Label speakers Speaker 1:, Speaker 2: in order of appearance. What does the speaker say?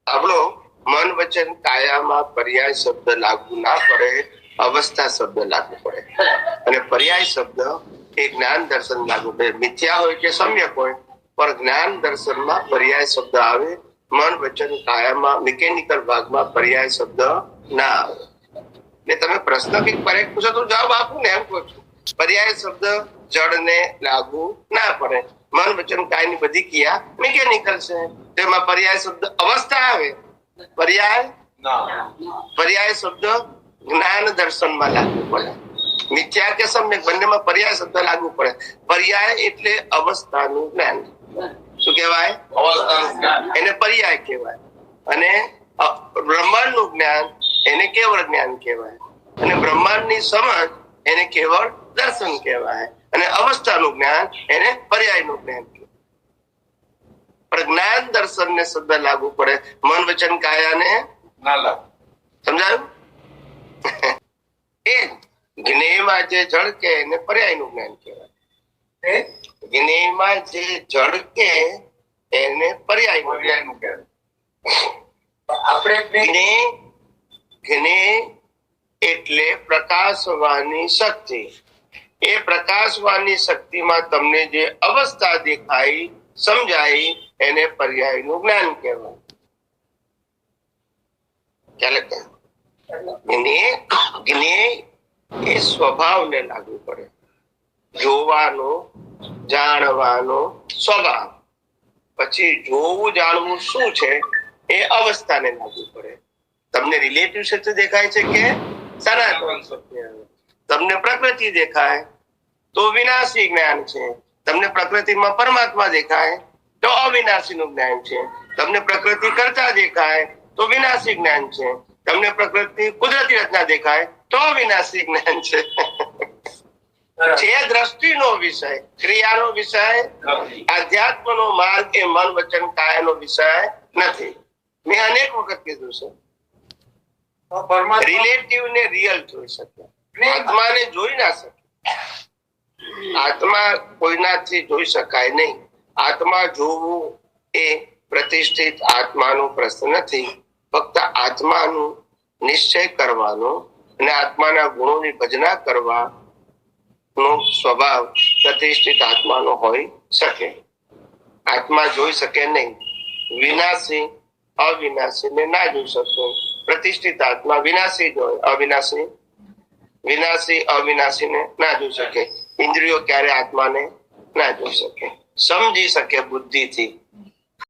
Speaker 1: આપણો મન વચન કાયામાં પર્યાય શબ્દ લાગુ ના પડે, અવસ્થા શબ્દ લાગુ પડે. અને પર્યાય શબ્દ એ જ્ઞાન દર્શન લાગુ પડે. મિથ્યા હોય કે સમ્યક હોય, પણ જ્ઞાન દર્શનમાં પર્યાય શબ્દ આવે. મન વચન કાયામાં મિકેનિકલ ભાગમાં પર્યાય શબ્દ ના આવે. ને તમે પ્રશ્ન કઈક કરેક્ટ પૂછો તો જવાબ આપું ને, એમ કહું છું. પર્યાય શબ્દ જડને લાગુ ના પડે. મન વચન કાય ની બધી ક્રિયા મિકેનિકલ છે, તેમાં પર્યાય શબ્દ અવસ્થા આવે. પર્યાય શબ્દ જ્ઞાન દર્શનમાં લાગુ પડે. મિથ્યા કે સમ્યક બંનેમાં પર્યાય શબ્દ લાગુ પડે. પર્યાય એટલે અવસ્થાનું જ્ઞાન. શું કહેવાય? એને પર્યાય કહેવાય. અને બ્રહ્માંડનું જ્ઞાન એને કેવળ જ્ઞાન કહેવાય. અને બ્રહ્માંડની સમજ એને કેવળ દર્શન કહેવાય. અને અવસ્થાનું જ્ઞાન એને પર્યાયનું જ્ઞાન કહેવાય. પણ જ્ઞાન દર્શન ને શબ્દ લાગુ પડે, મન વચન કાયાને ના લાગુ. સમજાયું? એ જ્ઞેયમાં જે ઝળકે એને પર્યાયનું જ્ઞાન કહેવાય. જ્ઞેયમાં જે ઝળકે એને પર્યાયનું કહેવાય. આપણે જ્ઞેય એટલે પ્રકાશવાની શક્તિ. એ પ્રકાશવાની શક્તિમાં તમને જે અવસ્થા દેખાય, સમજાય, એને પર્યાયનું જ્ઞાન કહેવાય. જ્ઞેય એ સ્વભાવને લાગુ પડે. જોવાનો, જાણવાનો સ્વભાવ. પછી જોવું જાણવું શું છે એ અવસ્થાને લાગુ પડે. તમને રિલેટિવ સત્ય દેખાય છે કે સનાતન સત્ય? તમને પ્રકૃતિ દેખાય તો વિનાશી જ્ઞાન છે. તમને પ્રકૃતિમાં પરમાત્મા દેખાય તો અવિનાશી નું જ્ઞાન છે. તમને પ્રકૃતિ કરતા દેખાય તો વિનાશી જ્ઞાન છે. તમને પ્રકૃતિ કુદરતી રચના દેખાય તો અવિનાશી જ્ઞાન છે. જે દ્રષ્ટિનો વિષય, ક્રિયાનો વિષય, આધ્યાત્મનો માર્ગ એ મન વચન કાયાનો વિષય નથી. મેં અનેક વખત કીધું છે, રિલેટિવ ને રિયલ જોઈ શકે, આત્માને જોઈ ના શકે. આત્મા કોઈનાથી જોઈ શકાય નહીં. આત્મા જોવું એ પ્રતિષ્ઠિત આત્માનો પ્રશ્ન નથી. ફક્ત આત્માનું નિશ્ચય કરવાનો અને આત્માના ગુણોની ભજના કરવાનો સ્વભાવ પ્રતિષ્ઠિત આત્માનો હોઈ શકે. આત્મા જોઈ શકે નહીં. વિનાશી અવિનાશી ને ના જોઈ શકે. પ્રતિષ્ઠિત આત્મા વિનાશી જોઈ, અવિનાશી વિનાશી અવિનાશી ને ના જોઈ શકે. ઇન્દ્રિયો ક્યારે આત્માને ના જોઈ શકે. સમજી શકે બુદ્ધિથી,